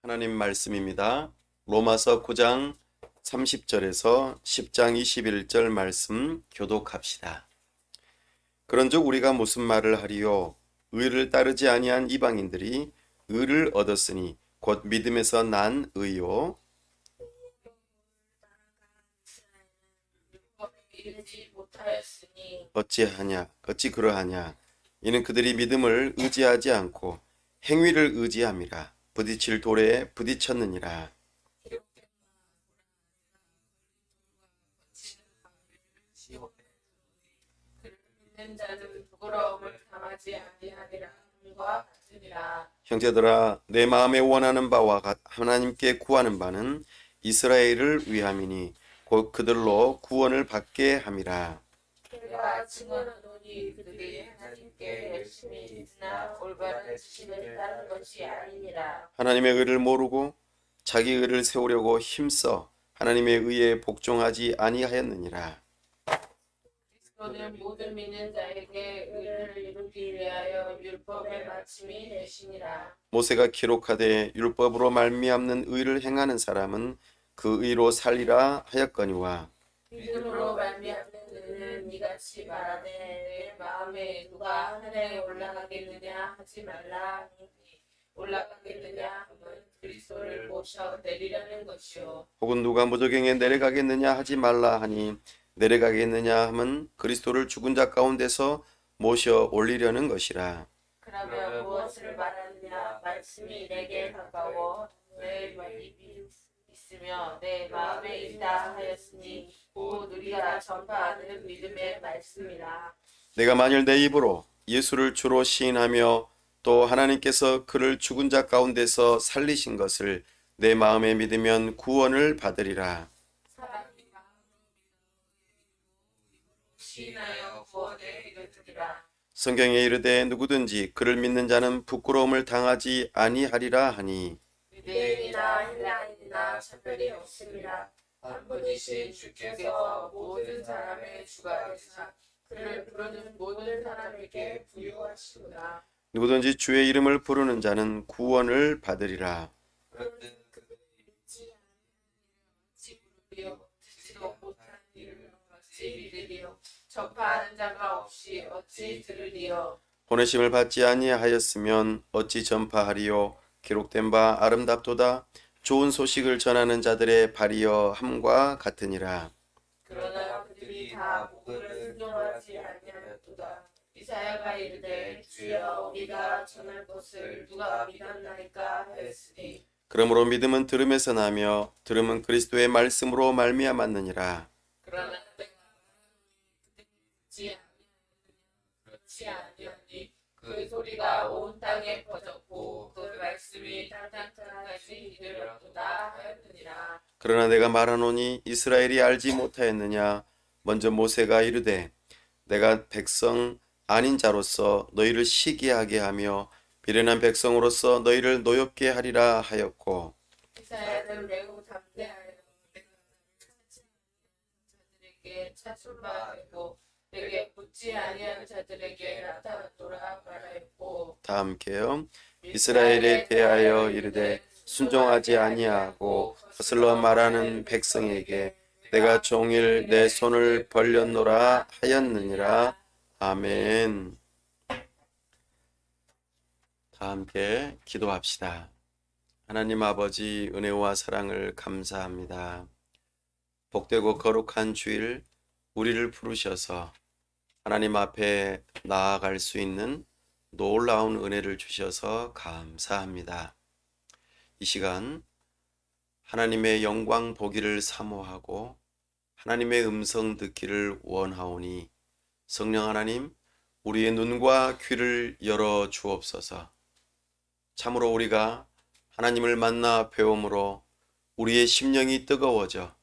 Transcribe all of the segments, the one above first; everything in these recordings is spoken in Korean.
하나님 말씀입니다. 로마서 9장 30절에서 10장 21절 말씀 교독합시다. 그런즉 우리가 무슨 말을 하리요? 의를 따르지 아니한 이방인들이 의를 얻었으니 곧 믿음에서 난 의요. 이르지 못하였으니 어찌하냐? 어찌 그러하냐? 이는 그들이 믿음을 의지하지 않고 행위를 의지함이라. 부딪힐 돌에 부딪혔느니라. 그를 믿는 자는 부끄러움을 당하지 아니하리라 함과 같으니라. 형제들아, 내 마음에 원하는 바와 하나님께 구하는 바는 이스라엘을 위함이니 곧 그들로 구원을 받게 함이라. 내가 증언하노니 그들이 하나님께 열심히 있으나 올바른 지식을 따른 것이 아니니라. 하나님의 의를 모르고 자기 의를 세우려고 힘써 하나님의 의에 복종하지 아니하였느니라. 그리스도는 모든 믿는 자에게 의를 이루기 위하여 율법의 마침이 되시니라. 모세가 기록하되 율법으로 말미암는 의를 행하는 사람은 그 의로 살리라 하였거니와 믿음으로 말미암는 의는 이같이 말하되 내 마음에 누가 하늘에 올라가겠느냐 하지 말라 하니 올라가겠느냐 하면 그리스도를 모셔 내리려는 것이요 혹은 누가 무저갱에 내려가겠느냐 하지 말라 하니 내려가겠느냐 함은 그리스도를 죽은 자 가운데서 모셔 올리려는 것이라. 그러면 무엇을 말하느냐 말씀이 내게 가까워 내 입이 있으며 내 마음에 있다 하였으니 곧 우리가 전파하는 믿음의 말씀이라. 내가 만일 내 입으로 예수를 주로 시인하며 또 하나님께서 그를 죽은 자 가운데서 살리신 것을 내 마음에 믿으면 구원을 받으리라. 사람이 시인하여 구원에 이르리라. 성경에 이르되 누구든지 그를 믿는 자는 부끄러움을 당하지 아니하리라 하니 유대인이나 헬라인이나 차별이 없습니다. 한 분이신 주께서 모든 사람의 주가 되사 그를 부르는 모든 사람에게 부유하시구나. 누구든지 주의 이름을 부르는 자는 구원을 받으리라. 그런데 그들이 믿지 부르리요 듣지도 못한 이름을 어찌 믿으리요 전파하는 자가 없이 어찌 들으리요. 보내심을 받지 아니하였으면 어찌 전파하리요. 기록된 바 아름답도다. 좋은 소식을 전하는 자들의 발이여 함과 같으니라. 그러나 그들이 다 복음을 순종하지 아니하였도다. 이사야가 이르되 주여 우리가 전할 것을 누가 믿었나이까 하였으니 그러므로 믿음은 들음에서 나며 들음은 그리스도의 말씀으로 말미암았느니라. 그러나 내가 그렇지 아니하니 그 소리가 온 땅에 퍼졌고 그 말씀이 땅땅까지 이르렀도다 하였느니라. 그러나 내가 말하노니 이스라엘이 알지 못하였느냐. 먼저 모세가 이르되 내가 백성 아닌 자로서 너희를 시기하게 하며 미련한 백성으로서 너희를 노엽게 하리라 하였고 이사야는 매우 담대하여 내가 자들에게 차순바하고 내게 묻지 아니한 자들에게 나타났노라 말하였고 다 함께요. 이스라엘에 대하여 이르되 순종하지 아니하고 거슬러 말하는 백성에게 내가 종일 내 손을 벌렸노라 하였느니라. 아멘. 다 함께 기도합시다. 하나님 아버지 은혜와 사랑을 감사합니다. 복되고 거룩한 주일 우리를 부르셔서 하나님 앞에 나아갈 수 있는 놀라운 은혜를 주셔서 감사합니다. 이 시간 하나님의 영광 보기를 사모하고 하나님의 음성 듣기를 원하오니 성령 하나님 우리의 눈과 귀를 열어 주옵소서. 참으로 우리가 하나님을 만나 배움으로 우리의 심령이 뜨거워져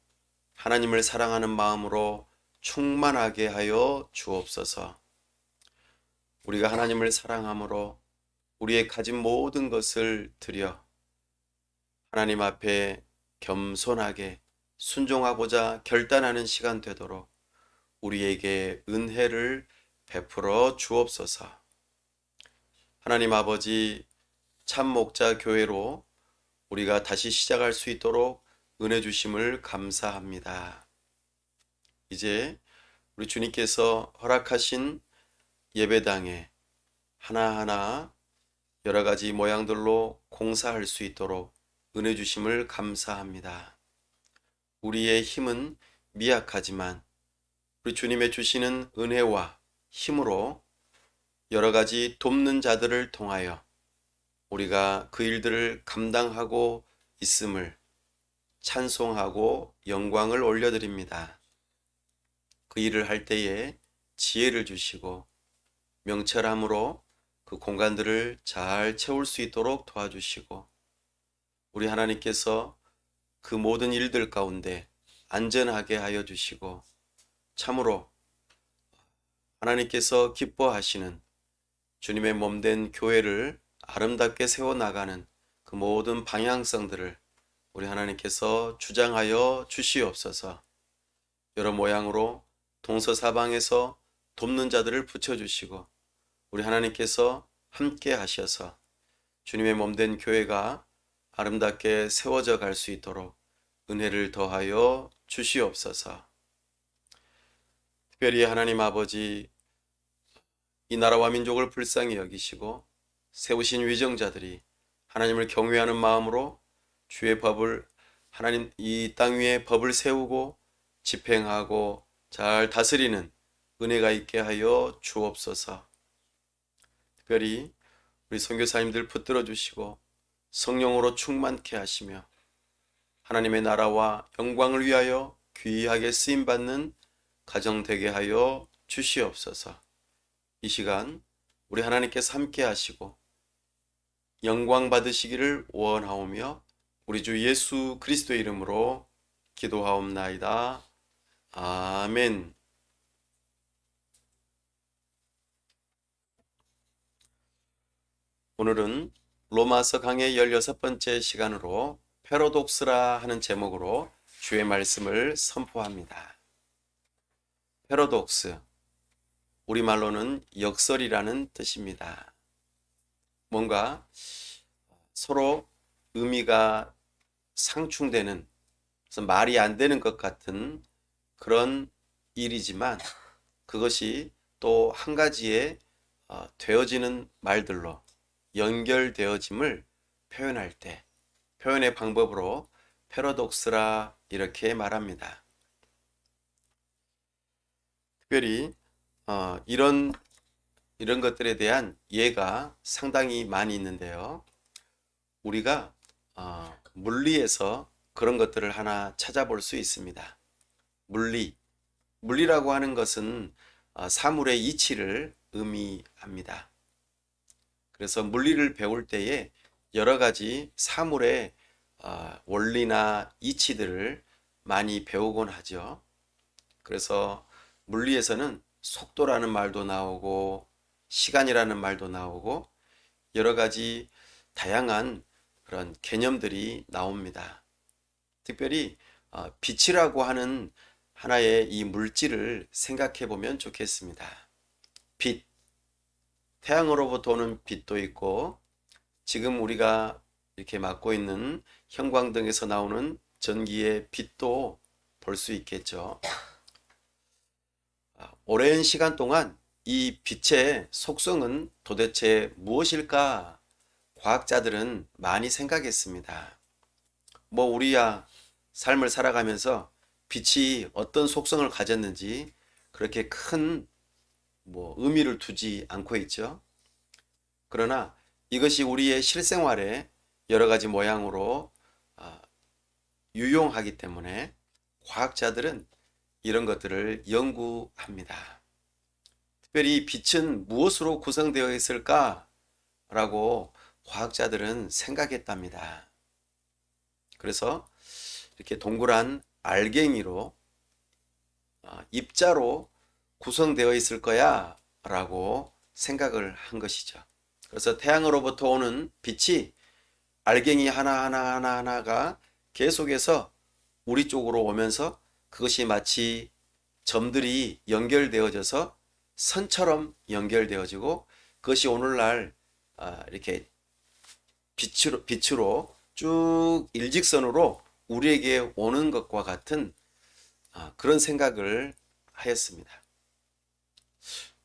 하나님을 사랑하는 마음으로 충만하게 하여 주옵소서. 우리가 하나님을 사랑함으로 우리의 가진 모든 것을 드려 하나님 앞에 겸손하게 순종하고자 결단하는 시간 되도록 우리에게 은혜를 베풀어 주옵소서. 하나님 아버지 참 목자 교회로 우리가 다시 시작할 수 있도록 은혜 주심을 감사합니다. 이제 우리 주님께서 허락하신 예배당에 하나하나 여러 가지 모양들로 공사할 수 있도록 은혜 주심을 감사합니다. 우리의 힘은 미약하지만 우리 주님의 주시는 은혜와 힘으로 여러 가지 돕는 자들을 통하여 우리가 그 일들을 감당하고 있음을 찬송하고 영광을 올려드립니다. 그 일을 할 때에 지혜를 주시고 명철함으로 그 공간들을 잘 채울 수 있도록 도와주시고 우리 하나님께서 그 모든 일들 가운데 안전하게 하여 주시고 참으로 하나님께서 기뻐하시는 주님의 몸된 교회를 아름답게 세워나가는 그 모든 방향성들을 우리 하나님께서 주장하여 주시옵소서. 여러 모양으로 동서사방에서 돕는 자들을 붙여주시고 우리 하나님께서 함께 하셔서 주님의 몸된 교회가 아름답게 세워져 갈 수 있도록 은혜를 더하여 주시옵소서. 특별히 하나님 아버지, 이 나라와 민족을 불쌍히 여기시고 세우신 위정자들이 하나님을 경외하는 마음으로 주의 법을 하나님 이 땅 위에 법을 세우고 집행하고 잘 다스리는 은혜가 있게 하여 주옵소서. 특별히 우리 선교사님들 붙들어 주시고 성령으로 충만케 하시며 하나님의 나라와 영광을 위하여 귀하게 쓰임받는 가정 되게 하여 주시옵소서. 이 시간 우리 하나님께서 함께 하시고 영광 받으시기를 원하오며 우리 주 예수 그리스도의 이름으로 기도하옵나이다. 아멘. 오늘은 로마서 강의 16번째 시간으로 패러독스라 하는 제목으로 주의 말씀을 선포합니다. 패러독스, 우리말로는 역설이라는 뜻입니다. 뭔가 서로 의미가 상충되는, 말이 안 되는 것 같은 그런 일이지만 그것이 또 한 가지의 되어지는 말들로 연결되어짐을 표현할 때 표현의 방법으로 패러독스라 이렇게 말합니다. 특별히 이런 것들에 대한 예가 상당히 많이 있는데요. 우리가 물리에서 그런 것들을 하나 찾아볼 수 있습니다. 물리라고 하는 것은 사물의 이치를 의미합니다. 그래서 물리를 배울 때에 여러 가지 사물의 원리나 이치들을 많이 배우곤 하죠. 그래서 물리에서는 속도라는 말도 나오고 시간이라는 말도 나오고 여러 가지 다양한 그런 개념들이 나옵니다. 특별히 빛이라고 하는 하나의 이 물질을 생각해 보면 좋겠습니다. 빛, 태양으로부터 오는 빛도 있고 지금 우리가 이렇게 맡고 있는 형광등에서 나오는 전기의 빛도 볼 수 있겠죠. 오랜 시간 동안 이 빛의 속성은 도대체 무엇일까? 과학자들은 많이 생각했습니다. 우리야 삶을 살아가면서 빛이 어떤 속성을 가졌는지 그렇게 큰 의미를 두지 않고 있죠. 그러나 이것이 우리의 실생활에 여러 가지 모양으로 유용하기 때문에 과학자들은 이런 것들을 연구합니다. 특별히 빛은 무엇으로 구성되어 있을까? 라고 과학자들은 생각했답니다. 그래서 이렇게 동그란 알갱이로 입자로 구성되어 있을 거야 라고 생각을 한 것이죠. 그래서 태양으로부터 오는 빛이 알갱이 하나가 계속해서 우리 쪽으로 오면서 그것이 마치 점들이 연결되어져서 선처럼 연결되어지고 그것이 오늘날 이렇게 빛으로 쭉 일직선으로 우리에게 오는 것과 같은 그런 생각을 하였습니다.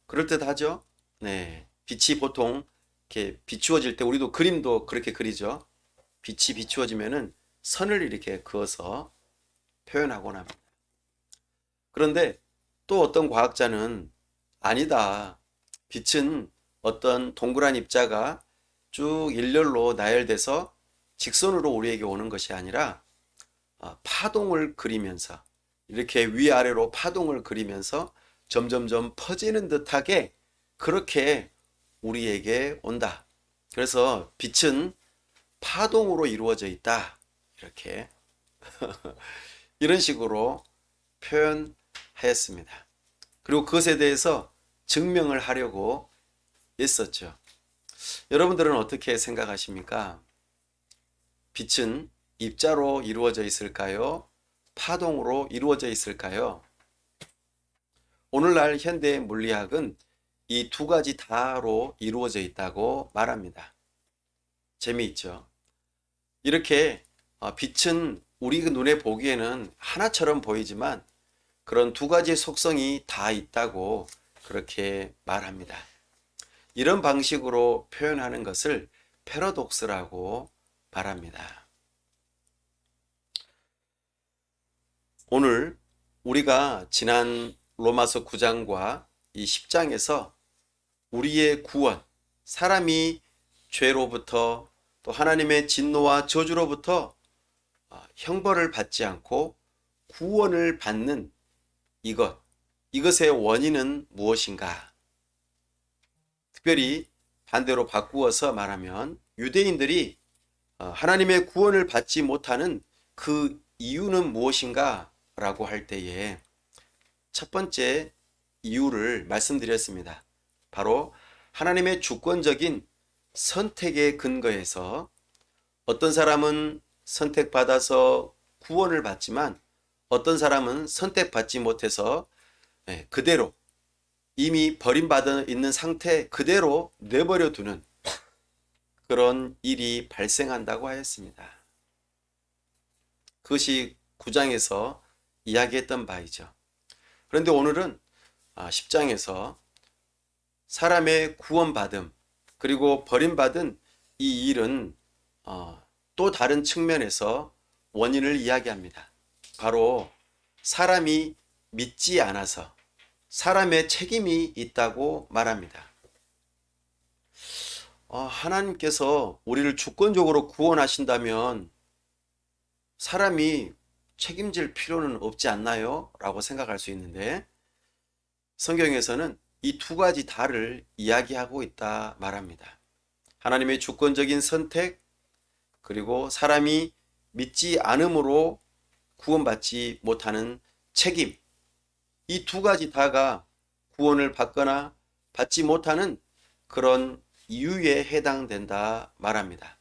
그럴듯하죠? 네. 빛이 보통 이렇게 비추어질 때 우리도 그림도 그렇게 그리죠. 빛이 비추어지면은 선을 이렇게 그어서 표현하곤 합니다. 그런데 또 어떤 과학자는 아니다. 빛은 어떤 동그란 입자가 쭉 일렬로 나열돼서 직선으로 우리에게 오는 것이 아니라 파동을 그리면서 이렇게 위아래로 파동을 그리면서 점점점 퍼지는 듯하게 그렇게 우리에게 온다. 그래서 빛은 파동으로 이루어져 있다. 이렇게 이런 식으로 표현하였습니다. 그리고 그것에 대해서 증명을 하려고 했었죠. 여러분들은 어떻게 생각하십니까? 빛은 입자로 이루어져 있을까요? 파동으로 이루어져 있을까요? 오늘날 현대 물리학은 이 두 가지 다로 이루어져 있다고 말합니다. 재미있죠? 이렇게 빛은 우리 눈에 보기에는 하나처럼 보이지만 그런 두 가지의 속성이 다 있다고 그렇게 말합니다. 이런 방식으로 표현하는 것을 패러독스라고 말합니다. 오늘 우리가 지난 로마서 9장과 이 10장에서 우리의 구원, 사람이 죄로부터 또 하나님의 진노와 저주로부터 형벌을 받지 않고 구원을 받는 이것의 원인은 무엇인가? 특별히 반대로 바꾸어서 말하면 유대인들이 하나님의 구원을 받지 못하는 그 이유는 무엇인가? 라고 할 때에 첫 번째 이유를 말씀드렸습니다. 바로 하나님의 주권적인 선택의 근거에서 어떤 사람은 선택받아서 구원을 받지만 어떤 사람은 선택받지 못해서 그대로 이미 버림받아 있는 상태 그대로 내버려 두는 그런 일이 발생한다고 하였습니다. 그것이 9장에서 이야기했던 바이죠. 그런데 오늘은 10장에서 사람의 구원받음 그리고 버림받은 이 일은 또 다른 측면에서 원인을 이야기합니다. 바로 사람이 믿지 않아서 사람의 책임이 있다고 말합니다. 하나님께서 우리를 주권적으로 구원하신다면 사람이 책임질 필요는 없지 않나요? 라고 생각할 수 있는데 성경에서는 이 두 가지 다를 이야기하고 있다 말합니다. 하나님의 주권적인 선택 그리고 사람이 믿지 않음으로 구원받지 못하는 책임 이 두 가지 다가 구원을 받거나 받지 못하는 그런 이유에 해당된다 말합니다.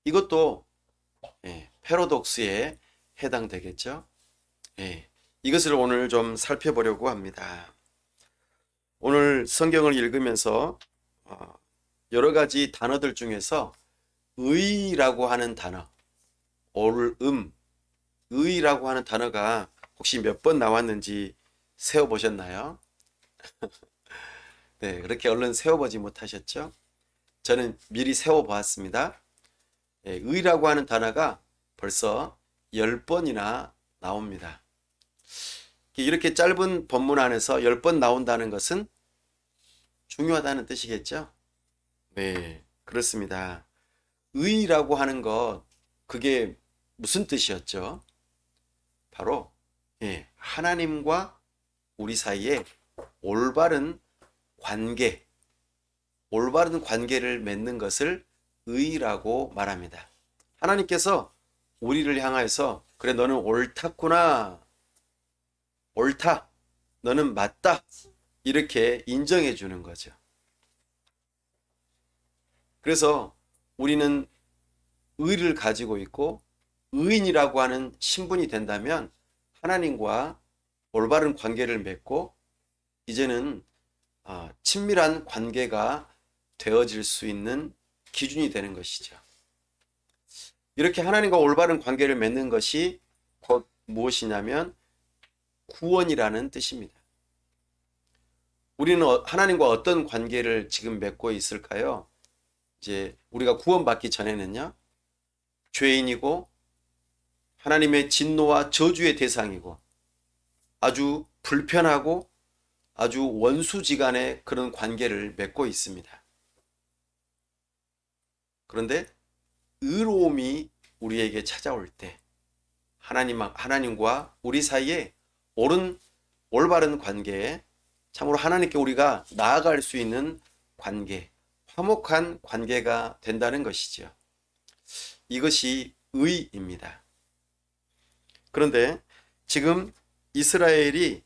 이것도 패러독스에 해당되겠죠. 이것을 오늘 좀 살펴보려고 합니다. 오늘 성경을 읽으면서 여러 가지 단어들 중에서 의라고 하는 단어, 의라고 하는 단어가 혹시 몇 번 나왔는지 세어보셨나요? 네, 그렇게 얼른 세어보지 못하셨죠? 저는 미리 세워보았습니다. 의라고 하는 단어가 벌써 10번이나 나옵니다. 이렇게 짧은 본문 안에서 10번 나온다는 것은 중요하다는 뜻이겠죠? 네, 그렇습니다. 의라고 하는 것, 그게 무슨 뜻이었죠? 바로 하나님과 우리 사이에 올바른 관계를 맺는 것을 의라고 말합니다. 하나님께서 우리를 향하여서 그래 너는 옳았구나, 옳다, 너는 맞다 이렇게 인정해 주는 거죠. 그래서 우리는 의를 가지고 있고 의인이라고 하는 신분이 된다면 하나님과 올바른 관계를 맺고 이제는 친밀한 관계가 되어질 수 있는 기준이 되는 것이죠. 이렇게 하나님과 올바른 관계를 맺는 것이 곧 무엇이냐면 구원이라는 뜻입니다. 우리는 하나님과 어떤 관계를 지금 맺고 있을까요? 이제 우리가 구원받기 전에는요, 죄인이고 하나님의 진노와 저주의 대상이고 아주 불편하고 아주 원수지간의 그런 관계를 맺고 있습니다. 그런데 의로움이 우리에게 찾아올 때 하나님과 우리 사이에 올바른 관계에 참으로 하나님께 우리가 나아갈 수 있는 관계, 화목한 관계가 된다는 것이죠. 이것이 의입니다. 그런데 지금 이스라엘이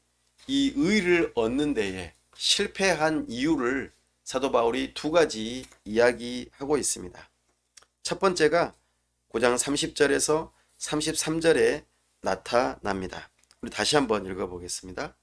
이 의를 얻는 데에 실패한 이유를 사도 바울이 두 가지 이야기하고 있습니다. 첫 번째가 9장 30절에서 33절에 나타납니다. 우리 다시 한번 읽어보겠습니다.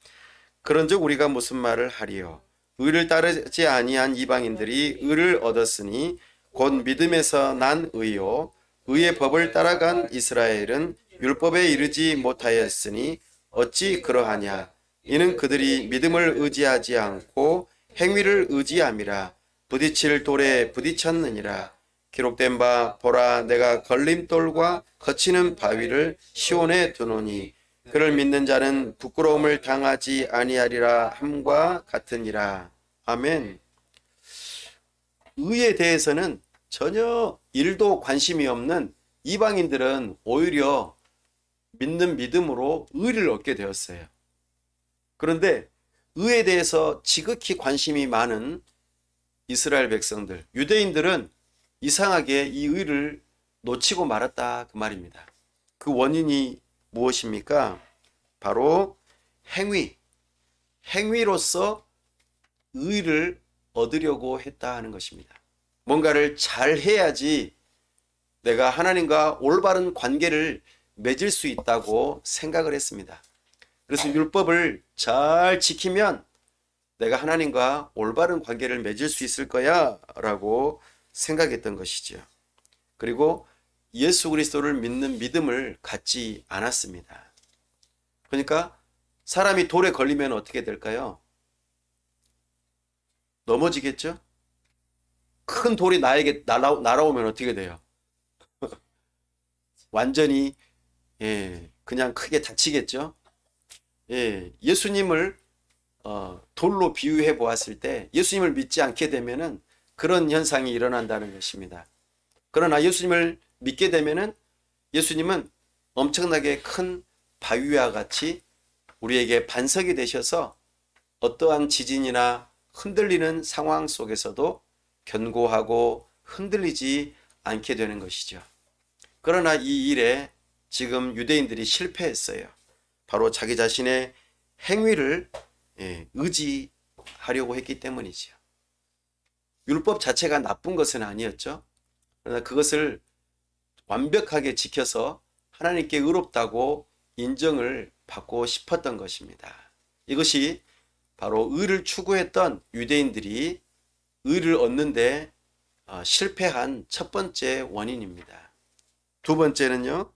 그런즉 우리가 무슨 말을 하리요? 의를 따르지 아니한 이방인들이 의를 얻었으니 곧 믿음에서 난 의요 의의 법을 따라간 이스라엘은 율법에 이르지 못하였으니 어찌 그러하냐? 이는 그들이 믿음을 의지하지 않고 행위를 의지함이라. 부딪힐 돌에 부딪혔느니라. 기록된 바 보라 내가 걸림돌과 거치는 바위를 시온에 두노니 그를 믿는 자는 부끄러움을 당하지 아니하리라 함과 같으니라. 아멘. 의에 대해서는 전혀 일도 관심이 없는 이방인들은 오히려 믿는 믿음으로 의를 얻게 되었어요. 그런데 의에 대해서 지극히 관심이 많은 이스라엘 백성들, 유대인들은 이상하게 이 의를 놓치고 말았다 그 말입니다. 그 원인이 무엇입니까? 바로 행위로서 의를 얻으려고 했다 하는 것입니다. 뭔가를 잘 해야지 내가 하나님과 올바른 관계를 맺을 수 있다고 생각을 했습니다. 그래서 율법을 잘 지키면 내가 하나님과 올바른 관계를 맺을 수 있을 거야 라고 생각했던 것이죠. 그리고 예수 그리스도를 믿는 믿음을 갖지 않았습니다. 그러니까 사람이 돌에 걸리면 어떻게 될까요? 넘어지겠죠? 큰 돌이 나에게 날아오면 어떻게 돼요? 완전히 그냥 크게 다치겠죠? 예수님을 돌로 비유해 보았을 때 예수님을 믿지 않게 되면은 그런 현상이 일어난다는 것입니다. 그러나 예수님을 믿게 되면은 예수님은 엄청나게 큰 바위와 같이 우리에게 반석이 되셔서 어떠한 지진이나 흔들리는 상황 속에서도 견고하고 흔들리지 않게 되는 것이죠. 그러나 이 일에 지금 유대인들이 실패했어요. 바로 자기 자신의 행위를 의지하려고 했기 때문이죠. 율법 자체가 나쁜 것은 아니었죠. 그러나 그것을 완벽하게 지켜서 하나님께 의롭다고 인정을 받고 싶었던 것입니다. 이것이 바로 의를 추구했던 유대인들이 의를 얻는데 실패한 첫 번째 원인입니다. 두 번째는요,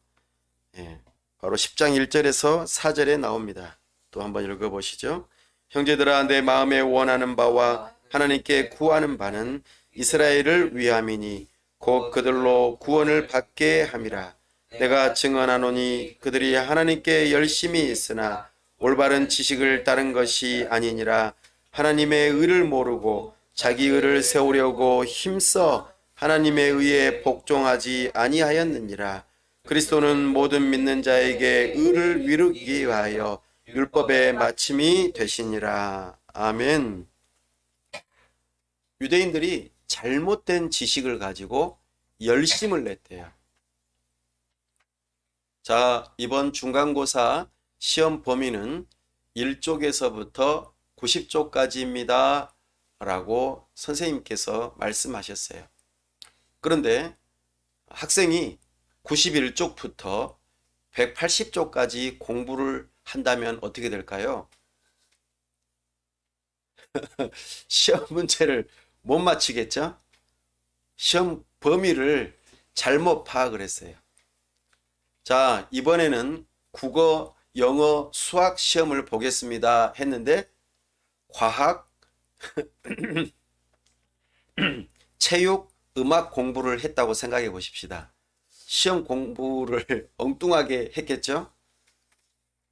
바로 10장 1절에서 4절에 나옵니다. 또 한번 읽어보시죠. 형제들아 내 마음에 원하는 바와 하나님께 구하는 바는 이스라엘을 위함이니 곧 그들로 구원을 받게 함이라. 내가 증언하노니 그들이 하나님께 열심히 있으나 올바른 지식을 따른 것이 아니니라. 하나님의 의를 모르고 자기 의를 세우려고 힘써 하나님의 의에 복종하지 아니하였느니라. 그리스도는 모든 믿는 자에게 의를 이루기 위하여 율법의 마침이 되시니라. 아멘. 유대인들이 잘못된 지식을 가지고 열심을 냈대요. 자, 이번 중간고사 시험 범위는 1쪽에서부터 90쪽까지입니다. 라고 선생님께서 말씀하셨어요. 그런데 학생이 91쪽부터 180쪽까지 공부를 한다면 어떻게 될까요? 시험 문제를 못 맞히겠죠? 시험 범위를 잘못 파악을 했어요. 자, 이번에는 국어, 영어, 수학 시험을 보겠습니다 했는데 과학, 체육, 음악 공부를 했다고 생각해 보십시다. 시험 공부를 엉뚱하게 했겠죠?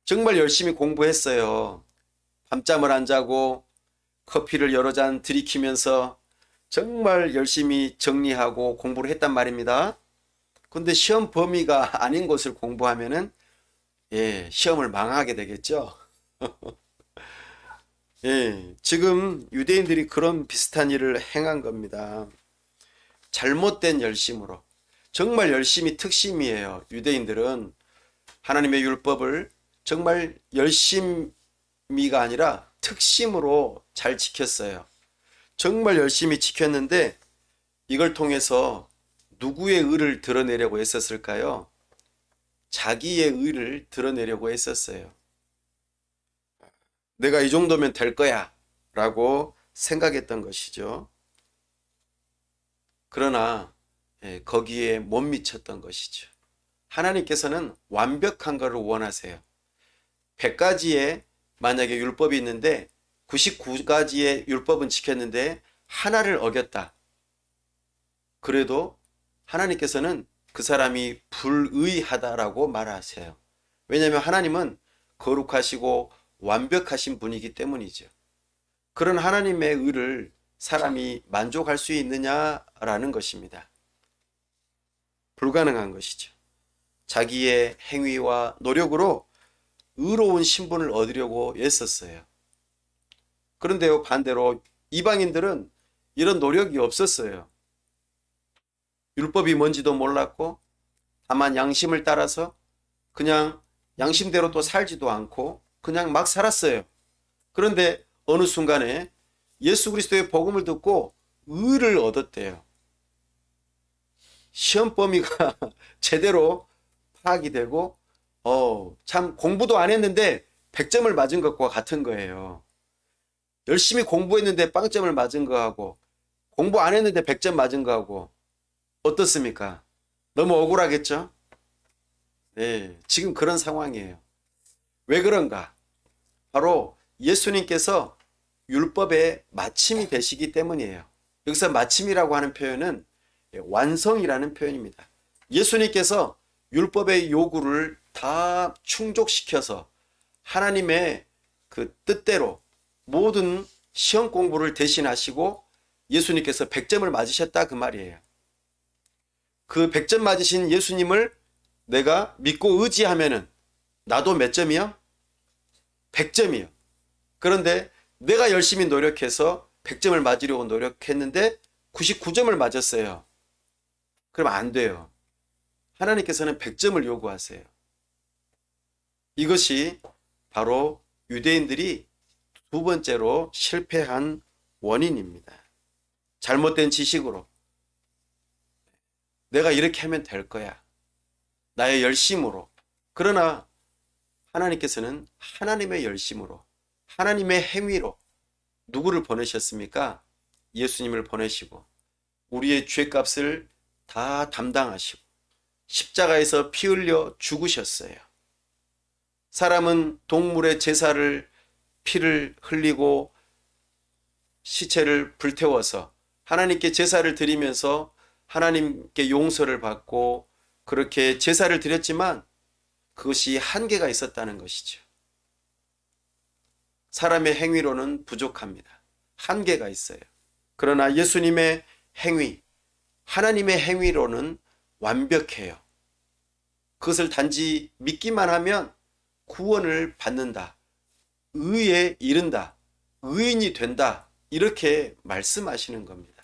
정말 열심히 공부했어요. 밤잠을 안 자고 커피를 여러 잔 들이키면서 정말 열심히 정리하고 공부를 했단 말입니다. 근데 시험 범위가 아닌 것을 공부하면은 시험을 망하게 되겠죠. 지금 유대인들이 그런 비슷한 일을 행한 겁니다. 잘못된 열심으로. 정말 열심히 특심이에요. 유대인들은 하나님의 율법을 정말 열심히가 아니라 특심으로 잘 지켰어요. 정말 열심히 지켰는데 이걸 통해서 누구의 의를 드러내려고 했었을까요? 자기의 의를 드러내려고 했었어요. 내가 이 정도면 될 거야 라고 생각했던 것이죠. 그러나 거기에 못 미쳤던 것이죠. 하나님께서는 완벽한 것을 원하세요. 100가지의 만약에 율법이 있는데 99가지의 율법은 지켰는데 하나를 어겼다. 그래도 하나님께서는 그 사람이 불의하다라고 말하세요. 왜냐하면 하나님은 거룩하시고 완벽하신 분이기 때문이죠. 그런 하나님의 의를 사람이 만족할 수 있느냐라는 것입니다. 불가능한 것이죠. 자기의 행위와 노력으로 의로운 신분을 얻으려고 애썼어요. 그런데요, 반대로 이방인들은 이런 노력이 없었어요. 율법이 뭔지도 몰랐고 다만 양심을 따라서 그냥 양심대로 또 살지도 않고 그냥 막 살았어요. 그런데 어느 순간에 예수 그리스도의 복음을 듣고 의를 얻었대요. 시험 범위가 제대로 파악이 되고 참 공부도 안 했는데 100점을 맞은 것과 같은 거예요. 열심히 공부했는데 빵점을 맞은 거하고 공부 안 했는데 100점 맞은 거하고 어떻습니까? 너무 억울하겠죠? 네, 지금 그런 상황이에요. 왜 그런가? 바로 예수님께서 율법의 마침이 되시기 때문이에요. 여기서 마침이라고 하는 표현은 완성이라는 표현입니다. 예수님께서 율법의 요구를 다 충족시켜서 하나님의 그 뜻대로 모든 시험 공부를 대신하시고 예수님께서 100점을 맞으셨다 그 말이에요. 그 100점 맞으신 예수님을 내가 믿고 의지하면은 나도 몇 점이요? 100점이요. 그런데 내가 열심히 노력해서 100점을 맞으려고 노력했는데 99점을 맞았어요. 그럼 안 돼요. 하나님께서는 100점을 요구하세요. 이것이 바로 유대인들이 두 번째로 실패한 원인입니다. 잘못된 지식으로 내가 이렇게 하면 될 거야. 나의 열심으로. 그러나 하나님께서는 하나님의 열심으로, 하나님의 행위로 누구를 보내셨습니까? 예수님을 보내시고 우리의 죄값을 다 담당하시고 십자가에서 피 흘려 죽으셨어요. 사람은 동물의 제사를 피를 흘리고 시체를 불태워서 하나님께 제사를 드리면서 하나님께 용서를 받고 그렇게 제사를 드렸지만 그것이 한계가 있었다는 것이죠. 사람의 행위로는 부족합니다. 한계가 있어요. 그러나 예수님의 행위, 하나님의 행위로는 완벽해요. 그것을 단지 믿기만 하면 구원을 받는다. 의에 이른다. 의인이 된다. 이렇게 말씀하시는 겁니다.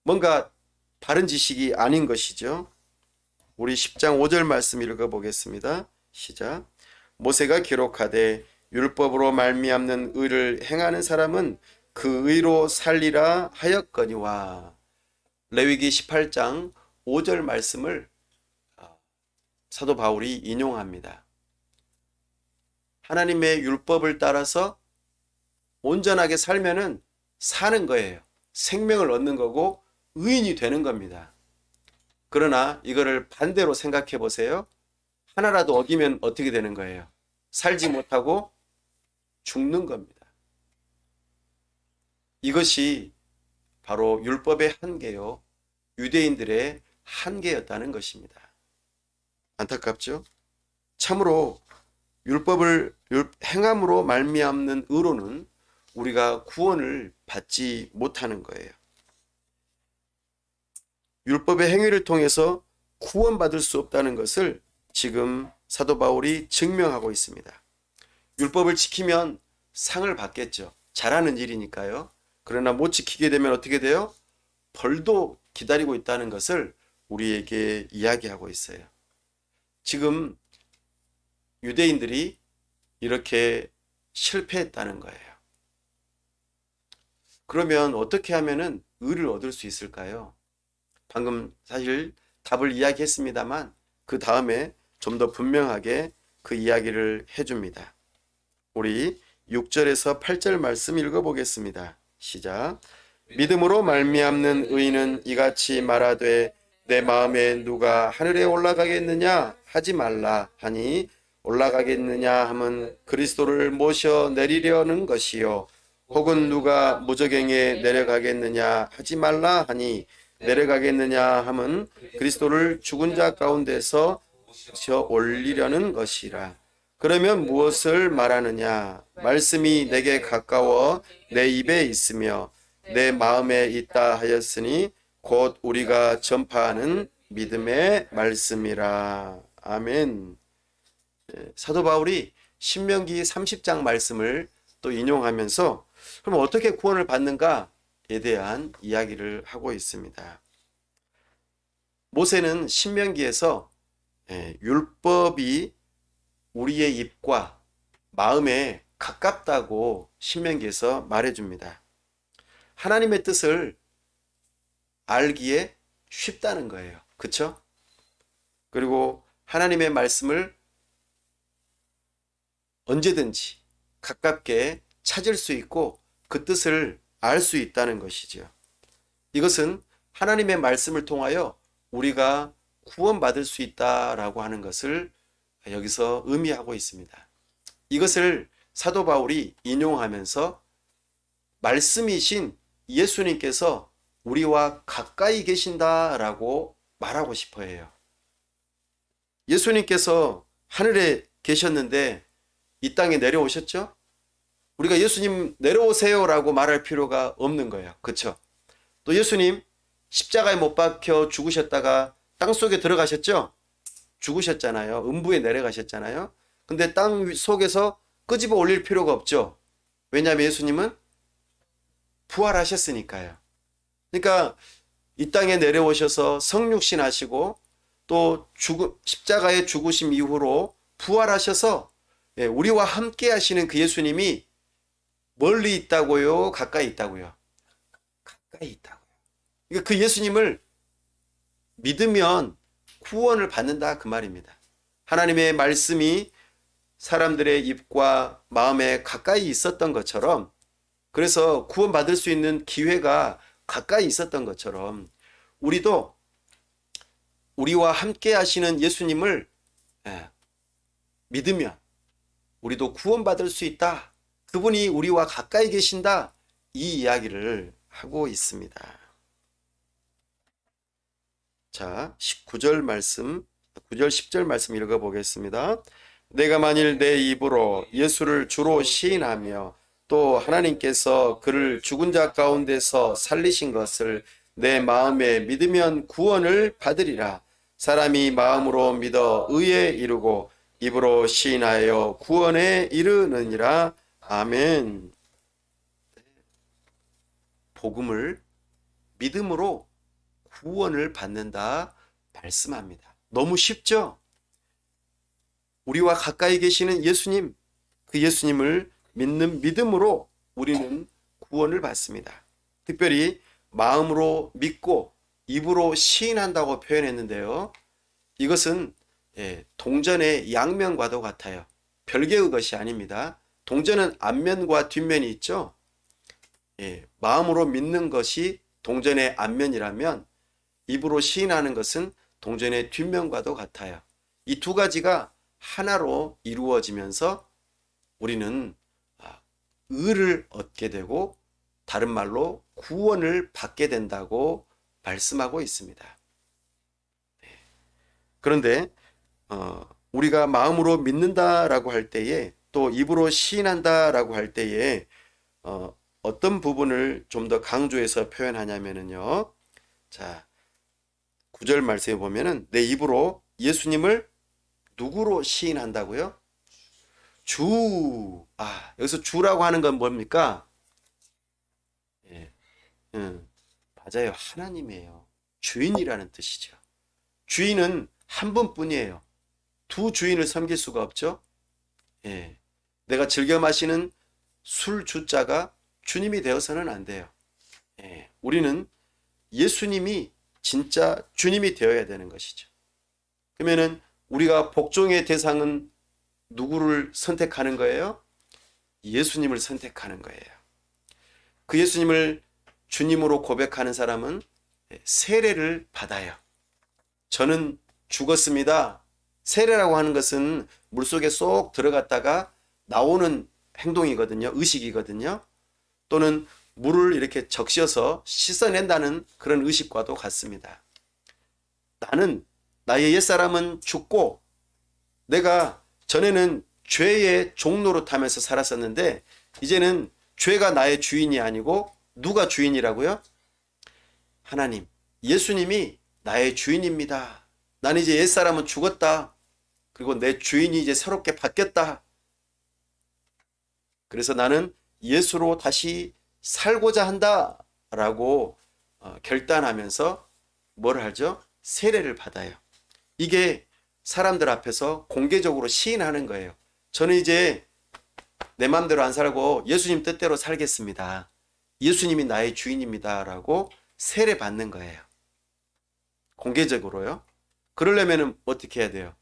뭔가 바른 지식이 아닌 것이죠. 우리 10장 5절 말씀 읽어보겠습니다. 시작. 모세가 기록하되 율법으로 말미암는 의를 행하는 사람은 그 의로 살리라 하였거니와. 레위기 18장 5절 말씀을 사도 바울이 인용합니다. 하나님의 율법을 따라서 온전하게 살면은 사는 거예요. 생명을 얻는 거고 의인이 되는 겁니다. 그러나 이거를 반대로 생각해 보세요. 하나라도 어기면 어떻게 되는 거예요? 살지 못하고 죽는 겁니다. 이것이 바로 율법의 한계요, 유대인들의 한계였다는 것입니다. 안타깝죠? 참으로 율법을 행함으로 말미암는 의로는 우리가 구원을 받지 못하는 거예요. 율법의 행위를 통해서 구원받을 수 없다는 것을 지금 사도 바울이 증명하고 있습니다. 율법을 지키면 상을 받겠죠. 잘하는 일이니까요. 그러나 못 지키게 되면 어떻게 돼요? 벌도 기다리고 있다는 것을 우리에게 이야기하고 있어요. 지금 유대인들이 이렇게 실패했다는 거예요. 그러면 어떻게 하면은 의를 얻을 수 있을까요? 방금 사실 답을 이야기했습니다만 그 다음에 좀 더 분명하게 그 이야기를 해줍니다. 우리 6절에서 8절 말씀 읽어보겠습니다. 시작. 믿음으로 말미암는 의인은 이같이 말하되 내 마음에 누가 하늘에 올라가겠느냐 하지 말라 하니 올라가겠느냐 함은 그리스도를 모셔 내리려는 것이요 혹은 누가 무저갱에 내려가겠느냐 하지 말라 하니 내려가겠느냐 함은 그리스도를 죽은 자 가운데서 모셔 올리려는 것이라. 그러면 무엇을 말하느냐? 말씀이 내게 가까워 내 입에 있으며 내 마음에 있다 하였으니 곧 우리가 전파하는 믿음의 말씀이라. 아멘. 사도 바울이 신명기 30장 말씀을 또 인용하면서 그럼 어떻게 구원을 받는가에 대한 이야기를 하고 있습니다. 모세는 신명기에서 율법이 우리의 입과 마음에 가깝다고 신명기에서 말해줍니다. 하나님의 뜻을 알기에 쉽다는 거예요. 그렇죠? 그리고 하나님의 말씀을 언제든지 가깝게 찾을 수 있고 그 뜻을 알 수 있다는 것이죠. 이것은 하나님의 말씀을 통하여 우리가 구원받을 수 있다라고 하는 것을 여기서 의미하고 있습니다. 이것을 사도 바울이 인용하면서 말씀이신 예수님께서 우리와 가까이 계신다라고 말하고 싶어 해요. 예수님께서 하늘에 계셨는데 이 땅에 내려오셨죠? 우리가 예수님 내려오세요라고 말할 필요가 없는 거예요. 그렇죠? 또 예수님 십자가에 못 박혀 죽으셨다가 땅속에 들어가셨죠? 죽으셨잖아요. 음부에 내려가셨잖아요. 근데 땅 속에서 끄집어 올릴 필요가 없죠. 왜냐하면 예수님은 부활하셨으니까요. 그러니까 이 땅에 내려오셔서 성육신 하시고 또 십자가에 죽으심 이후로 부활하셔서 우리와 함께 하시는 그 예수님이 멀리 있다고요? 가까이 있다고요? 가까이 있다고요. 그러니까 그 예수님을 믿으면 구원을 받는다 그 말입니다. 하나님의 말씀이 사람들의 입과 마음에 가까이 있었던 것처럼, 그래서 구원받을 수 있는 기회가 가까이 있었던 것처럼 우리도 우리와 함께 하시는 예수님을 믿으면 우리도 구원받을 수 있다. 그분이 우리와 가까이 계신다. 이 이야기를 하고 있습니다. 자, 9절 말씀, 9절 10절 말씀 읽어보겠습니다. 내가 만일 내 입으로 예수를 주로 시인하며 또 하나님께서 그를 죽은 자 가운데서 살리신 것을 내 마음에 믿으면 구원을 받으리라. 사람이 마음으로 믿어 의에 이르고 입으로 시인하여 구원에 이르느니라. 아멘. 복음을 믿음으로 구원을 받는다 말씀합니다. 너무 쉽죠? 우리와 가까이 계시는 예수님, 그 예수님을 믿는 믿음으로 우리는 구원을 받습니다. 특별히 마음으로 믿고 입으로 시인한다고 표현했는데요. 이것은 동전의 양면과도 같아요. 별개의 것이 아닙니다. 동전은 앞면과 뒷면이 있죠. 마음으로 믿는 것이 동전의 앞면이라면 입으로 시인하는 것은 동전의 뒷면과도 같아요. 이 두 가지가 하나로 이루어지면서 우리는 의를 얻게 되고 다른 말로 구원을 받게 된다고 말씀하고 있습니다. 그런데 우리가 마음으로 믿는다라고 할 때에 또 입으로 시인한다라고 할 때에 어떤 부분을 좀 더 강조해서 표현하냐면요. 자, 9절 말씀에 보면은 내 입으로 예수님을 누구로 시인한다고요? 주. 여기서 주라고 하는 건 뭡니까? 예, 맞아요. 하나님이에요. 주인이라는 뜻이죠. 주인은 한 분뿐이에요. 두 주인을 섬길 수가 없죠. 예, 내가 즐겨 마시는 술 주자가 주님이 되어서는 안 돼요. 예, 우리는 예수님이 진짜 주님이 되어야 되는 것이죠. 그러면은 우리가 복종의 대상은 누구를 선택하는 거예요? 예수님을 선택하는 거예요. 그 예수님을 주님으로 고백하는 사람은 세례를 받아요. 저는 죽었습니다. 세례라고 하는 것은 물속에 쏙 들어갔다가 나오는 행동이거든요. 의식이거든요. 또는 물을 이렇게 적셔서 씻어낸다는 그런 의식과도 같습니다. 나의 옛사람은 죽고 내가 전에는 죄의 종로로 타면서 살았었는데 이제는 죄가 나의 주인이 아니고 누가 주인이라고요? 하나님, 예수님이 나의 주인입니다. 나는 이제 옛사람은 죽었다. 그리고 내 주인이 이제 새롭게 바뀌었다. 그래서 나는 예수로 다시 살고자 한다 라고 결단하면서 뭘 하죠? 세례를 받아요. 이게 사람들 앞에서 공개적으로 시인하는 거예요. 저는 이제 내 마음대로 안 살고 예수님 뜻대로 살겠습니다. 예수님이 나의 주인입니다 라고 세례 받는 거예요. 공개적으로요. 그러려면 어떻게 해야 돼요?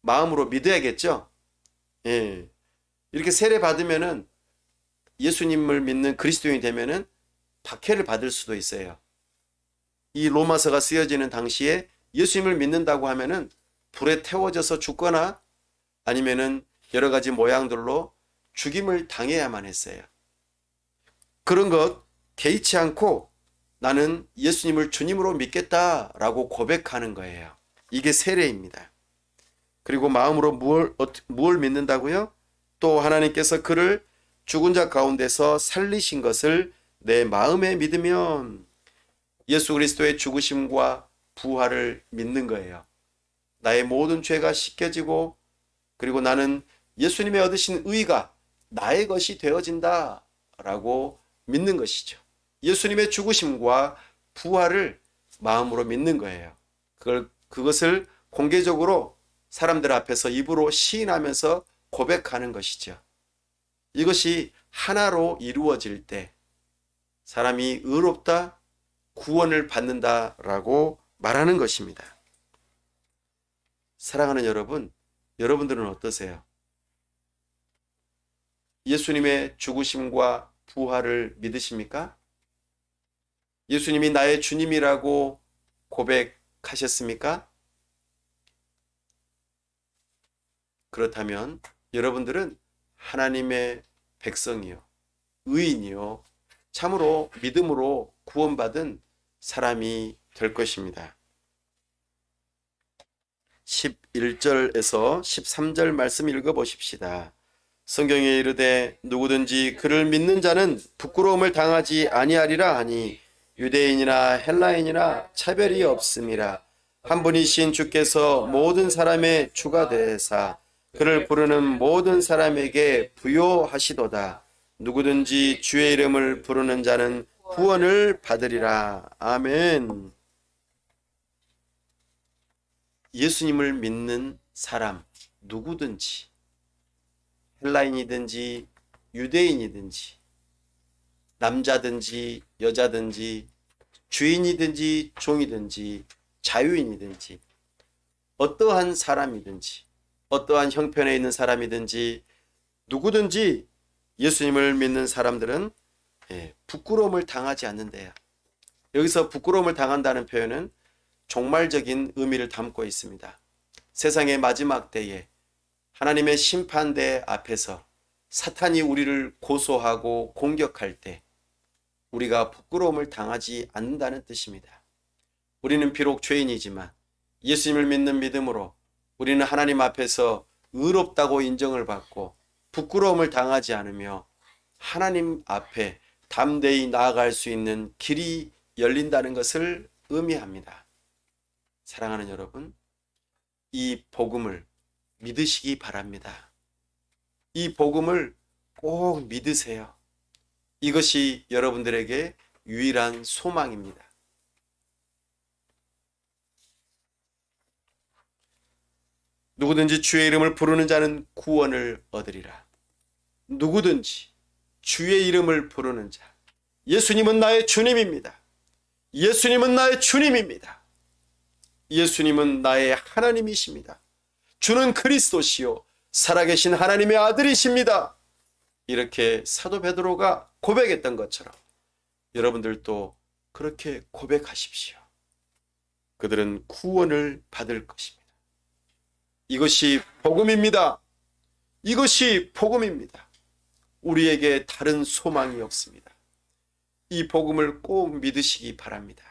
마음으로 믿어야겠죠? 예. 이렇게 세례 받으면은 예수님을 믿는 그리스도인이 되면은 박해를 받을 수도 있어요. 이 로마서가 쓰여지는 당시에 예수님을 믿는다고 하면은 불에 태워져서 죽거나 아니면은 여러 가지 모양들로 죽임을 당해야만 했어요. 그런 것 개의치 않고 나는 예수님을 주님으로 믿겠다라고 고백하는 거예요. 이게 세례입니다. 그리고 마음으로 무엇을 믿는다고요? 또 하나님께서 그를 죽은 자 가운데서 살리신 것을 내 마음에 믿으면 예수 그리스도의 죽으심과 부활을 믿는 거예요. 나의 모든 죄가 씻겨지고 그리고 나는 예수님의 얻으신 의가 나의 것이 되어진다 라고 믿는 것이죠. 예수님의 죽으심과 부활을 마음으로 믿는 거예요. 그것을 공개적으로 사람들 앞에서 입으로 시인하면서 고백하는 것이죠. 이것이 하나로 이루어질 때 사람이 의롭다, 구원을 받는다라고 말하는 것입니다. 사랑하는 여러분, 여러분들은 어떠세요? 예수님의 죽으심과 부활을 믿으십니까? 예수님이 나의 주님이라고 고백하셨습니까? 그렇다면 여러분들은 하나님의 백성이요, 의인이요, 참으로 믿음으로 구원받은 사람이 될 것입니다. 11절에서 13절 말씀 읽어보십시다. 성경에 이르되 누구든지 그를 믿는 자는 부끄러움을 당하지 아니하리라 하니 유대인이나 헬라인이나 차별이 없음이라. 한 분이신 주께서 모든 사람의 주가 되사 그를 부르는 모든 사람에게 부요하시도다. 누구든지 주의 이름을 부르는 자는 구원을 받으리라. 아멘. 예수님을 믿는 사람 누구든지 헬라인이든지 유대인이든지 남자든지 여자든지 주인이든지 종이든지 자유인이든지 어떠한 사람이든지 어떠한 형편에 있는 사람이든지 누구든지 예수님을 믿는 사람들은 부끄러움을 당하지 않는데요. 여기서 부끄러움을 당한다는 표현은 종말적인 의미를 담고 있습니다. 세상의 마지막 때에 하나님의 심판대 앞에서 사탄이 우리를 고소하고 공격할 때 우리가 부끄러움을 당하지 않는다는 뜻입니다. 우리는 비록 죄인이지만 예수님을 믿는 믿음으로 우리는 하나님 앞에서 의롭다고 인정을 받고 부끄러움을 당하지 않으며 하나님 앞에 담대히 나아갈 수 있는 길이 열린다는 것을 의미합니다. 사랑하는 여러분, 이 복음을 믿으시기 바랍니다. 이 복음을 꼭 믿으세요. 이것이 여러분들에게 유일한 소망입니다. 누구든지 주의 이름을 부르는 자는 구원을 얻으리라. 누구든지 주의 이름을 부르는 자. 예수님은 나의 주님입니다. 예수님은 나의 주님입니다. 예수님은 나의 하나님이십니다. 주는 그리스도시요 살아계신 하나님의 아들이십니다. 이렇게 사도 베드로가 고백했던 것처럼 여러분들도 그렇게 고백하십시오. 그들은 구원을 받을 것입니다. 이것이 복음입니다. 이것이 복음입니다. 우리에게 다른 소망이 없습니다. 이 복음을 꼭 믿으시기 바랍니다.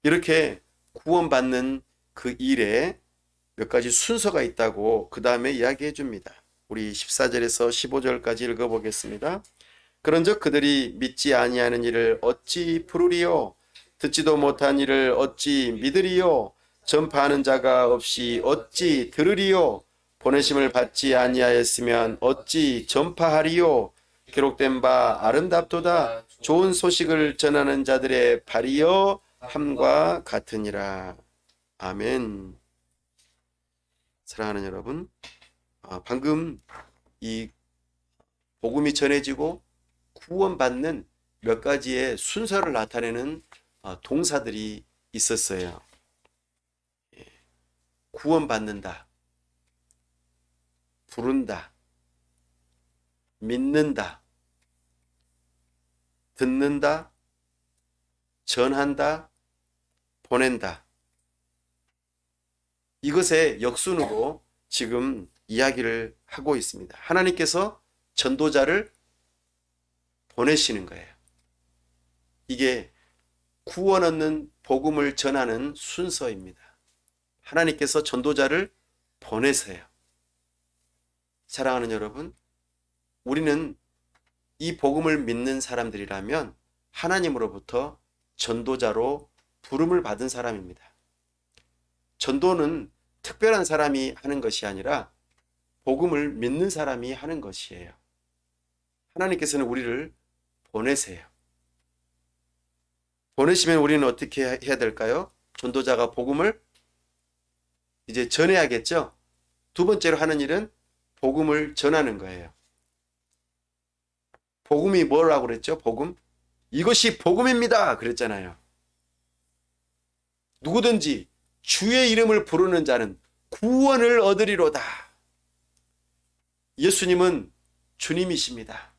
이렇게 구원받는 그 일에 몇 가지 순서가 있다고 그 다음에 이야기해 줍니다. 우리 14절에서 15절까지 읽어보겠습니다. 그런즉 그들이 믿지 아니하는 일을 어찌 부르리요? 듣지도 못한 일을 어찌 믿으리요? 전파하는 자가 없이 어찌 들으리요? 보내심을 받지 아니하였으면 어찌 전파하리요? 기록된 바 아름답도다. 좋은 소식을 전하는 자들의 발이여 함과 같으니라. 아멘. 사랑하는 여러분, 방금 이 복음이 전해지고 구원받는 몇 가지의 순서를 나타내는 동사들이 있었어요. 구원받는다, 부른다, 믿는다, 듣는다, 전한다, 보낸다. 이것의 역순으로 지금 이야기를 하고 있습니다. 하나님께서 전도자를 보내시는 거예요. 이게 구원 얻는 복음을 전하는 순서입니다. 하나님께서 전도자를 보내세요. 사랑하는 여러분, 우리는 이 복음을 믿는 사람들이라면 하나님으로부터 전도자로 부름을 받은 사람입니다. 전도는 특별한 사람이 하는 것이 아니라 복음을 믿는 사람이 하는 것이에요. 하나님께서는 우리를 보내세요. 보내시면 우리는 어떻게 해야 될까요? 전도자가 복음을 이제 전해야겠죠? 두 번째로 하는 일은 복음을 전하는 거예요. 복음이 뭐라고 그랬죠? 복음? 이것이 복음입니다. 그랬잖아요. 누구든지 주의 이름을 부르는 자는 구원을 얻으리로다. 예수님은 주님이십니다.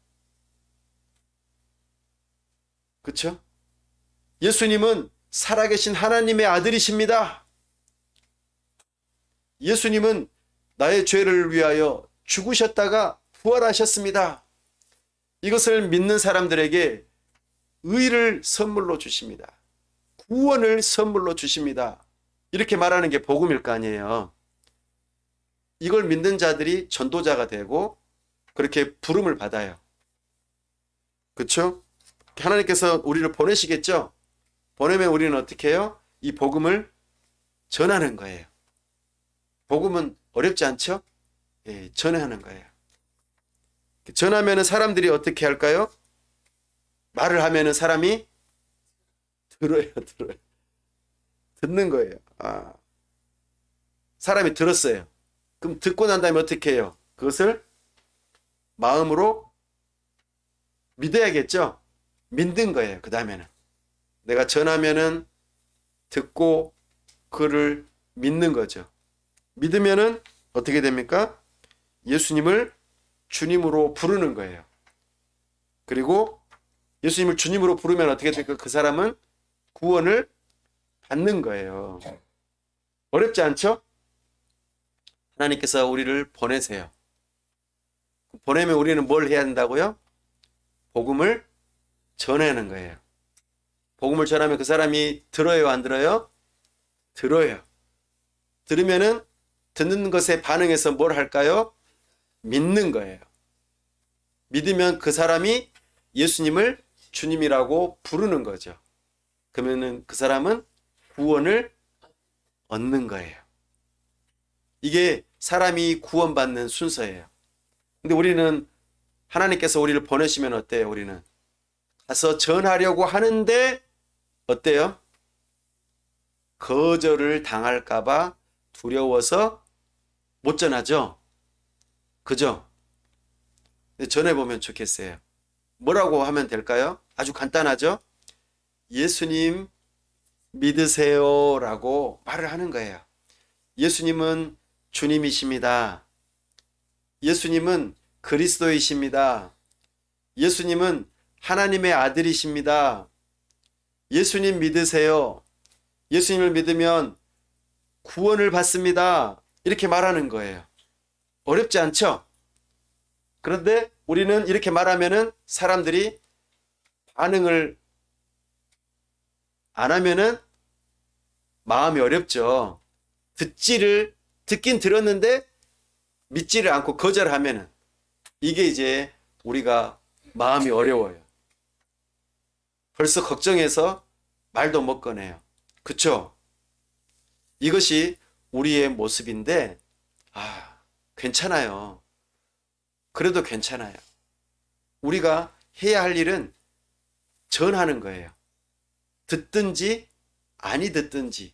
그렇죠? 예수님은 살아계신 하나님의 아들이십니다. 예수님은 나의 죄를 위하여 죽으셨다가 부활하셨습니다. 이것을 믿는 사람들에게 의를 선물로 주십니다. 구원을 선물로 주십니다. 이렇게 말하는 게 복음일 거 아니에요. 이걸 믿는 자들이 전도자가 되고 그렇게 부름을 받아요. 그렇죠? 하나님께서 우리를 보내시겠죠? 보내면 우리는 어떻게 해요? 이 복음을 전하는 거예요. 복음은 어렵지 않죠? 예, 전하는 거예요. 전하면 사람들이 어떻게 할까요? 말을 하면 사람이 들어요. 듣는 거예요. 사람이 들었어요. 그럼 듣고 난 다음에 어떻게 해요? 그것을 마음으로 믿어야겠죠? 믿는 거예요. 그 다음에는 내가 전하면은 듣고 그를 믿는 거죠. 믿으면은 어떻게 됩니까? 예수님을 주님으로 부르는 거예요. 그리고 예수님을 주님으로 부르면 어떻게 될까? 그 사람은 구원을 받는 거예요. 어렵지 않죠? 하나님께서 우리를 보내세요. 보내면 우리는 뭘 해야 된다고요? 복음을 전하는 거예요. 복음을 전하면 그 사람이 들어요, 안 들어요? 들어요. 들으면은 듣는 것에 반응해서 뭘 할까요? 믿는 거예요. 믿으면 그 사람이 예수님을 주님이라고 부르는 거죠. 그러면은 그 사람은 구원을 얻는 거예요. 이게 사람이 구원받는 순서예요. 근데 우리는 하나님께서 우리를 보내시면 어때요? 우리는 가서 전하려고 하는데 어때요? 거절을 당할까봐 두려워서 못 전하죠? 그죠? 전해보면 좋겠어요. 뭐라고 하면 될까요? 아주 간단하죠? 예수님 믿으세요 라고 말을 하는 거예요. 예수님은 주님이십니다. 예수님은 그리스도이십니다. 예수님은 하나님의 아들이십니다. 예수님 믿으세요. 예수님을 믿으면 구원을 받습니다. 이렇게 말하는 거예요. 어렵지 않죠? 그런데 우리는 이렇게 말하면은 사람들이 반응을 안 하면은 마음이 어렵죠. 듣긴 들었는데 믿지를 않고 거절하면은 이게 이제 우리가 마음이 어려워요. 벌써 걱정해서 말도 못 꺼내요. 그쵸? 이것이 우리의 모습인데, 괜찮아요. 그래도 괜찮아요. 우리가 해야 할 일은 전하는 거예요. 듣든지 아니 듣든지.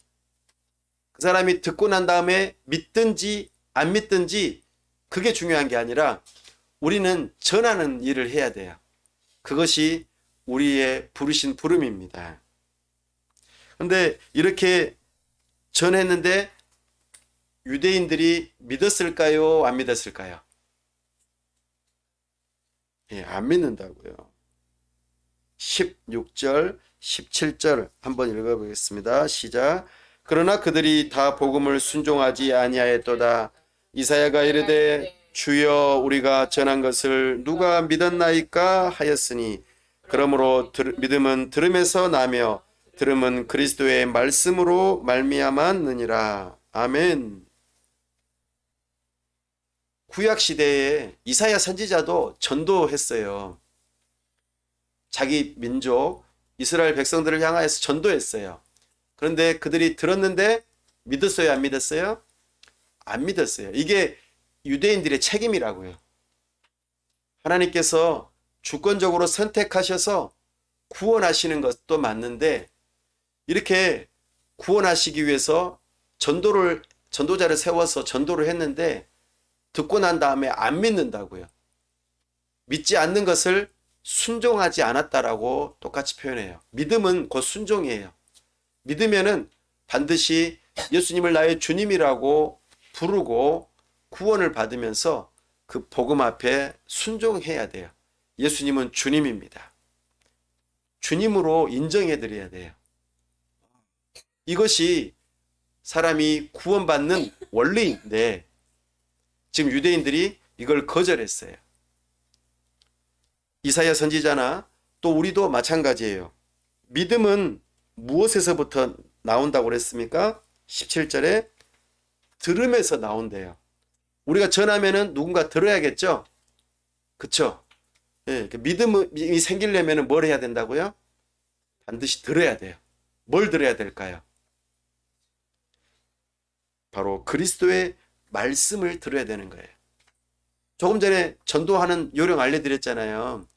그 사람이 듣고 난 다음에 믿든지 안 믿든지 그게 중요한 게 아니라 우리는 전하는 일을 해야 돼요. 그것이 우리의 부르신 부름입니다. 그런데 이렇게 전했는데 유대인들이 믿었을까요? 안 믿었을까요? 안 믿는다고요. 16절, 17절 한번 읽어보겠습니다. 시작. 그러나 그들이 다 복음을 순종하지 아니하였도다. 이사야가 이르되 주여 우리가 전한 것을 누가 믿었나이까 하였으니 그러므로 믿음은 들음에서 나며 들음은 그리스도의 말씀으로 말미암았느니라. 아멘. 구약 시대에 이사야 선지자도 전도했어요. 자기 민족 이스라엘 백성들을 향하여서 전도했어요. 그런데 그들이 들었는데 믿었어요, 안 믿었어요? 안 믿었어요. 이게 유대인들의 책임이라고요. 하나님께서 주권적으로 선택하셔서 구원하시는 것도 맞는데 이렇게 구원하시기 위해서 전도자를 세워서 전도를 했는데 듣고 난 다음에 안 믿는다고요. 믿지 않는 것을 순종하지 않았다라고 똑같이 표현해요. 믿음은 곧 순종이에요. 믿으면은 반드시 예수님을 나의 주님이라고 부르고 구원을 받으면서 그 복음 앞에 순종해야 돼요. 예수님은 주님입니다. 주님으로 인정해 드려야 돼요. 이것이 사람이 구원받는 원리인데 지금 유대인들이 이걸 거절했어요. 이사야 선지자나 또 우리도 마찬가지예요. 믿음은 무엇에서부터 나온다고 그랬습니까? 17절에 들음에서 나온대요. 우리가 전하면은 누군가 들어야겠죠? 그쵸? 예, 믿음이 생기려면 뭘 해야 된다고요? 반드시 들어야 돼요. 뭘 들어야 될까요? 바로 그리스도의 말씀을 들어야 되는 거예요. 조금 전에 전도하는 요령 알려드렸잖아요.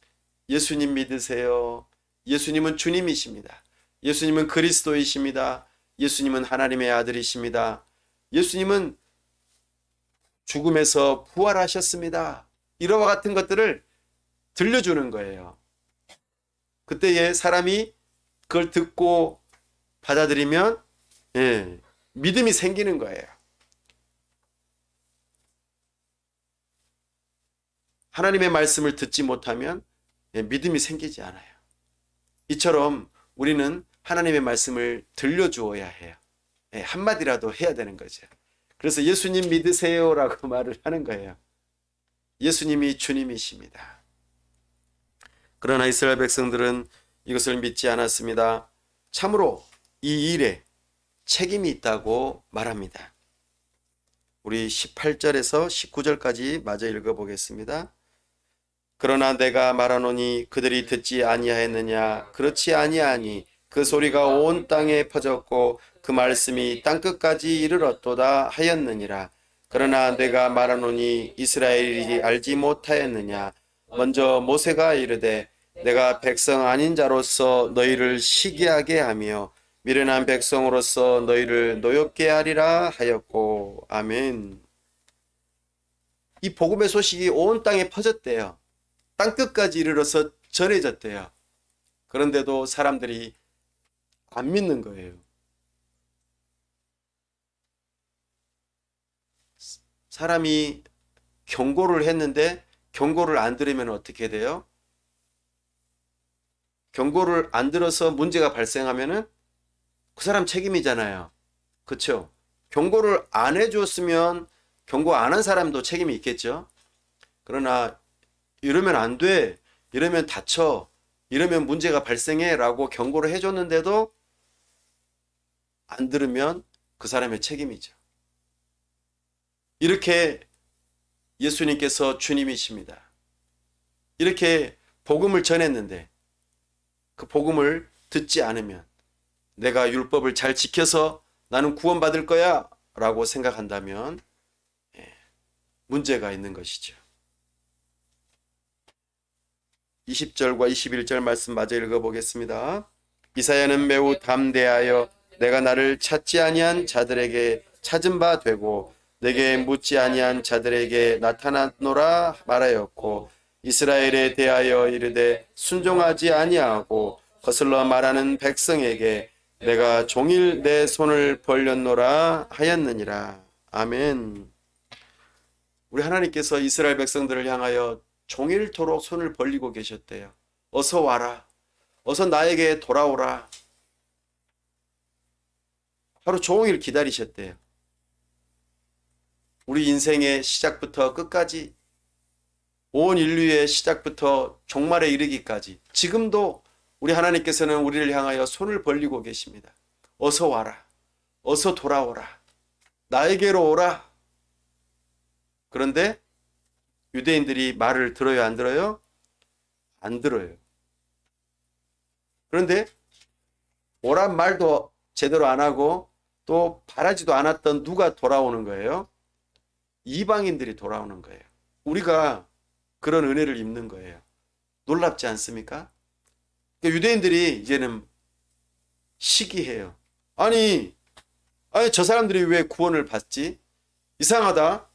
예수님 믿으세요. 예수님은 주님이십니다. 예수님은 그리스도이십니다. 예수님은 하나님의 아들이십니다. 예수님은 죽음에서 부활하셨습니다. 이러와 같은 것들을 들려주는 거예요. 그때에 사람이 그걸 듣고 받아들이면 믿음이 생기는 거예요. 하나님의 말씀을 듣지 못하면 믿음이 생기지 않아요. 이처럼 우리는 하나님의 말씀을 들려주어야 해요. 예, 한마디라도 해야 되는 거죠. 그래서 예수님 믿으세요라고 말을 하는 거예요. 예수님이 주님이십니다. 그러나 이스라엘 백성들은 이것을 믿지 않았습니다. 참으로 이 일에 책임이 있다고 말합니다. 우리 18절에서 19절까지 마저 읽어보겠습니다. 그러나 내가 말하노니 그들이 듣지 아니하였느냐? 그렇지 아니하니 그 소리가 온 땅에 퍼졌고 그 말씀이 땅끝까지 이르렀도다 하였느니라. 그러나 내가 말하노니 이스라엘이 알지 못하였느냐? 먼저 모세가 이르되 내가 백성 아닌 자로서 너희를 시기하게 하며 미련한 백성으로서 너희를 노엽게 하리라 하였고. 아멘. 이 복음의 소식이 온 땅에 퍼졌대요. 땅끝까지 이르러서 전해졌대요. 그런데도 사람들이 안 믿는 거예요. 사람이 경고를 했는데 경고를 안 들으면 어떻게 돼요? 경고를 안 들어서 문제가 발생하면은 그 사람 책임이잖아요. 그렇죠? 경고를 안 해줬으면 경고 안 한 사람도 책임이 있겠죠. 그러나 이러면 안 돼, 이러면 다쳐, 이러면 문제가 발생해 라고 경고를 해줬는데도 안 들으면 그 사람의 책임이죠. 이렇게 예수님께서 주님이십니다. 이렇게 복음을 전했는데 그 복음을 듣지 않으면 내가 율법을 잘 지켜서 나는 구원받을 거야 라고 생각한다면 문제가 있는 것이죠. 20절과 21절 말씀 마저 읽어보겠습니다. 이사야는 매우 담대하여 내가 나를 찾지 아니한 자들에게 찾은 바 되고 내게 묻지 아니한 자들에게 나타났노라 말하였고 이스라엘에 대하여 이르되 순종하지 아니하고 거슬러 말하는 백성에게 내가 종일 내 손을 벌렸노라 하였느니라. 아멘. 우리 하나님께서 이스라엘 백성들을 향하여 종일토록 손을 벌리고 계셨대요. 어서 와라. 어서 나에게 돌아오라. 하루 종일 기다리셨대요. 우리 인생의 시작부터 끝까지 온 인류의 시작부터 종말에 이르기까지 지금도 우리 하나님께서는 우리를 향하여 손을 벌리고 계십니다. 어서 와라. 어서 돌아오라. 나에게로 오라. 그런데 유대인들이 말을 들어요, 안 들어요? 안 들어요. 그런데 오란 말도 제대로 안 하고 또 바라지도 않았던 누가 돌아오는 거예요? 이방인들이 돌아오는 거예요. 우리가 그런 은혜를 입는 거예요. 놀랍지 않습니까? 그러니까 유대인들이 이제는 시기해요. 아니 저 사람들이 왜 구원을 받지? 이상하다.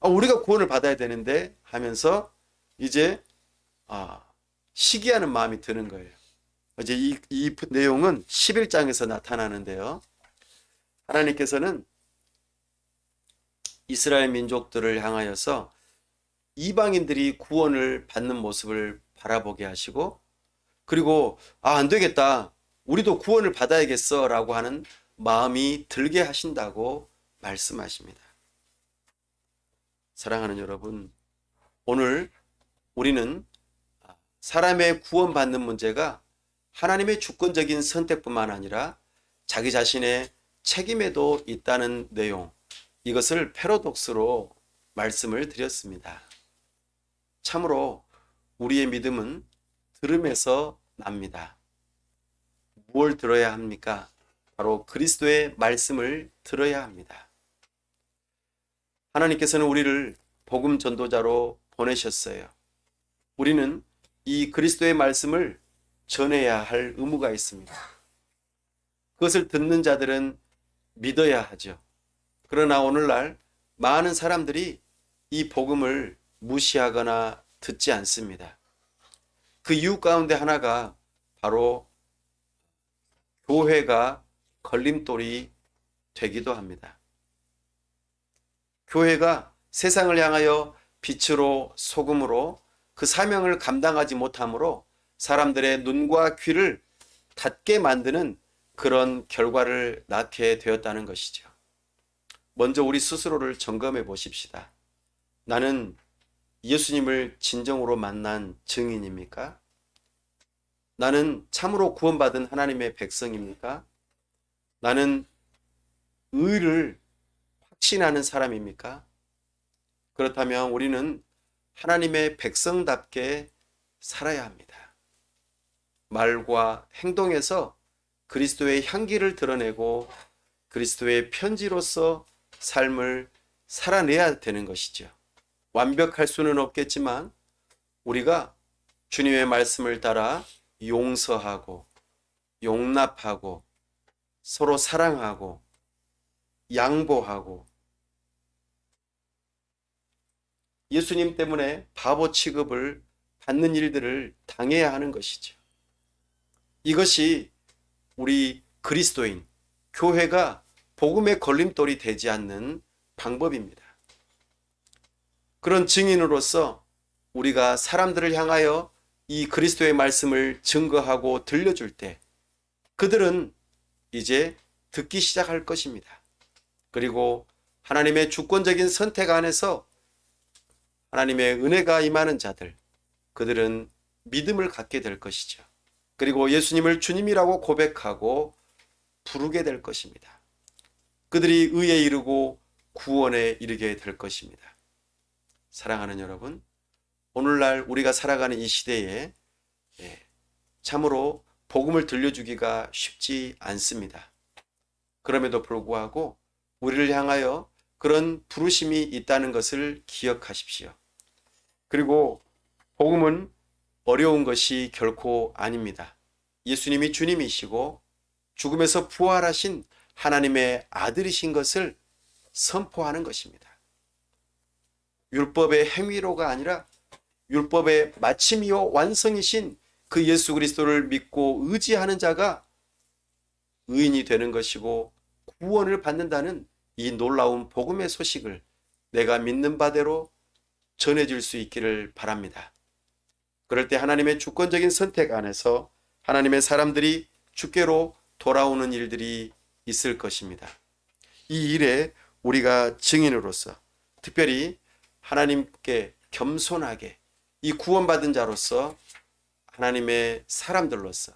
우리가 구원을 받아야 되는데 하면서 이제 시기하는 마음이 드는 거예요. 이제 이 내용은 11장에서 나타나는데요. 하나님께서는 이스라엘 민족들을 향하여서 이방인들이 구원을 받는 모습을 바라보게 하시고 그리고 안 되겠다. 우리도 구원을 받아야겠어 라고 하는 마음이 들게 하신다고 말씀하십니다. 사랑하는 여러분, 오늘 우리는 사람의 구원받는 문제가 하나님의 주권적인 선택뿐만 아니라 자기 자신의 책임에도 있다는 내용, 이것을 패러독스로 말씀을 드렸습니다. 참으로 우리의 믿음은 들음에서 납니다. 무엇을 들어야 합니까? 바로 그리스도의 말씀을 들어야 합니다. 하나님께서는 우리를 복음 전도자로 보내셨어요. 우리는 이 그리스도의 말씀을 전해야 할 의무가 있습니다. 그것을 듣는 자들은 믿어야 하죠. 그러나 오늘날 많은 사람들이 이 복음을 무시하거나 듣지 않습니다. 그 이유 가운데 하나가 바로 교회가 걸림돌이 되기도 합니다. 교회가 세상을 향하여 빛으로 소금으로 그 사명을 감당하지 못함으로 사람들의 눈과 귀를 닫게 만드는 그런 결과를 낳게 되었다는 것이죠. 먼저 우리 스스로를 점검해 보십시다. 나는 예수님을 진정으로 만난 증인입니까? 나는 참으로 구원받은 하나님의 백성입니까? 나는 의를 확신하는 사람입니까? 그렇다면 우리는 하나님의 백성답게 살아야 합니다. 말과 행동에서 그리스도의 향기를 드러내고 그리스도의 편지로서 삶을 살아내야 되는 것이죠. 완벽할 수는 없겠지만 우리가 주님의 말씀을 따라 용서하고 용납하고 서로 사랑하고 양보하고 예수님 때문에 바보 취급을 받는 일들을 당해야 하는 것이죠. 이것이 우리 그리스도인, 교회가 복음의 걸림돌이 되지 않는 방법입니다. 그런 증인으로서 우리가 사람들을 향하여 이 그리스도의 말씀을 증거하고 들려줄 때 그들은 이제 듣기 시작할 것입니다. 그리고 하나님의 주권적인 선택 안에서 하나님의 은혜가 임하는 자들, 그들은 믿음을 갖게 될 것이죠. 그리고 예수님을 주님이라고 고백하고 부르게 될 것입니다. 그들이 의에 이르고 구원에 이르게 될 것입니다. 사랑하는 여러분, 오늘날 우리가 살아가는 이 시대에 참으로 복음을 들려주기가 쉽지 않습니다. 그럼에도 불구하고 우리를 향하여 그런 부르심이 있다는 것을 기억하십시오. 그리고 복음은 어려운 것이 결코 아닙니다. 예수님이 주님이시고 죽음에서 부활하신 하나님의 아들이신 것을 선포하는 것입니다. 율법의 행위로가 아니라 율법의 마침이요 완성이신 그 예수 그리스도를 믿고 의지하는 자가 의인이 되는 것이고 구원을 받는다는 이 놀라운 복음의 소식을 내가 믿는 바대로 전해줄 수 있기를 바랍니다. 그럴 때 하나님의 주권적인 선택 안에서 하나님의 사람들이 주께로 돌아오는 일들이 있을 것입니다. 이 일에 우리가 증인으로서 특별히 하나님께 겸손하게 이 구원받은 자로서 하나님의 사람들로서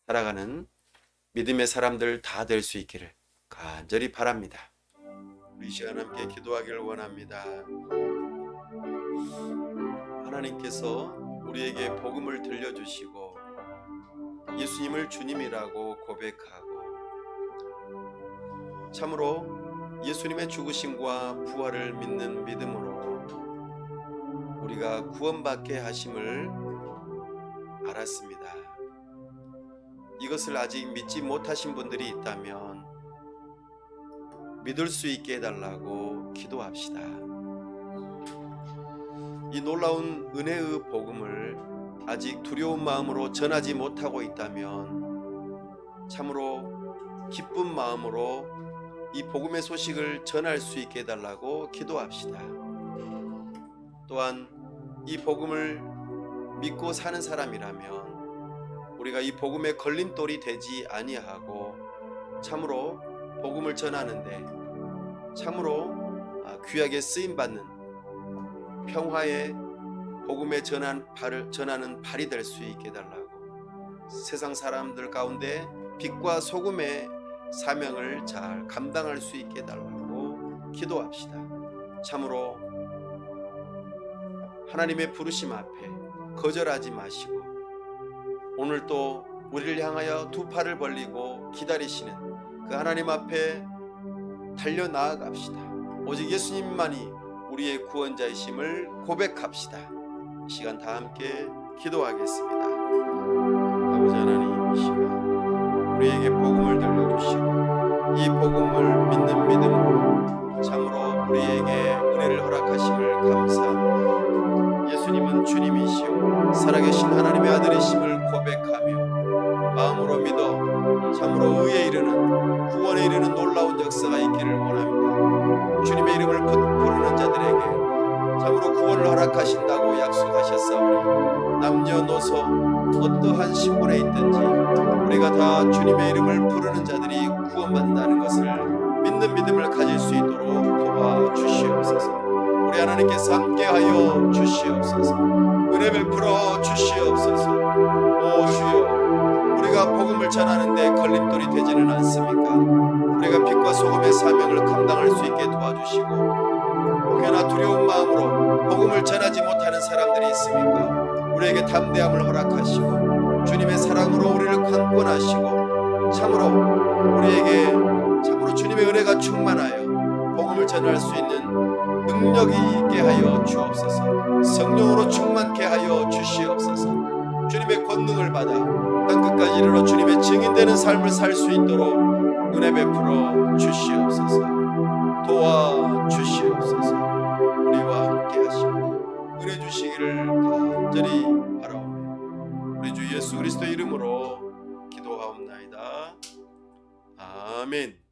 살아가는 믿음의 사람들 다 될 수 있기를 간절히 바랍니다. 우리 시간 함께 기도하기를 원합니다. 하나님께서 우리에게 복음을 들려주시고 예수님을 주님이라고 고백하고 참으로 예수님의 죽으심과 부활을 믿는 믿음으로 우리가 구원받게 하심을 알았습니다. 이것을 아직 믿지 못하신 분들이 있다면 믿을 수 있게 해달라고 기도합시다. 이 놀라운 은혜의 복음을 아직 두려운 마음으로 전하지 못하고 있다면 참으로 기쁜 마음으로 이 복음의 소식을 전할 수 있게 해달라고 기도합시다. 또한 이 복음을 믿고 사는 사람이라면 우리가 이 복음의 걸림돌이 되지 아니하고 참으로 복음을 전하는데 참으로 귀하게 쓰임받는 평화의 복음의 전하는 발이 될 수 있게 해달라고 세상 사람들 가운데 빛과 소금의 사명을 잘 감당할 수 있게 해달라고 기도합시다. 참으로 하나님의 부르심 앞에 거절하지 마시고 오늘 또 우리를 향하여 두 팔을 벌리고 기다리시는 그 하나님 앞에 달려 나아갑시다. 오직 예수님만이 우리의 구원자이심을 고백합시다. 이 시간 다 함께 기도하겠습니다. 아버지 하나님, 이 시간 우리에게 복음을 들려주시고 이 복음을 믿는 믿음으로 참으로 우리에게 은혜를 허락하심을 감사합니다. 예수님은 주님이시오 살아계신 하나님의 아들이심을 고백하며 마음으로 믿어 참으로 의에 이르는 구원에 이르는 놀라운 역사가 있기를 원합니다. 주님의 이름을 부르는 자들에게 참으로 구원을 허락하신다고 약속하셨사오니 남녀노소 어떠한 신분에 있든지 우리가 다 주님의 이름을 부르는 자들이 구원받는다는 것을 믿는 믿음을 가질 수 있도록 도와주시옵소서. 우리 하나님께서 함께하여 주시옵소서. 은혜 베풀어 주시옵소서. 오 주여, 우리가 복음을 전하는데 걸림돌이 되지는 않습니까? 우리가 빛과 소금의 사명을 감당할 수 있게 도와주시고, 혹여나 두려운 마음으로 복음을 전하지 못하는 사람들이 있습니까? 우리에게 담대함을 허락하시고 주님의 사랑으로 우리를 강권하시고 참으로 우리에게 참으로 주님의 은혜가 충만하여 복음을 전할 수 있는 능력이 있게 하여 주옵소서. 성령으로 충만케 하여 주시옵소서. 주님의 권능을 받아 땅끝까지 이르러 주님의 증인되는 삶을 살 수 있도록 은혜 베풀어 주시옵소서. 도와주시옵소서. 우리와 함께 하시고 은혜 주시기를 간절히 바라오며 우리 주 예수 그리스도의 이름으로 기도하옵나이다. 아멘.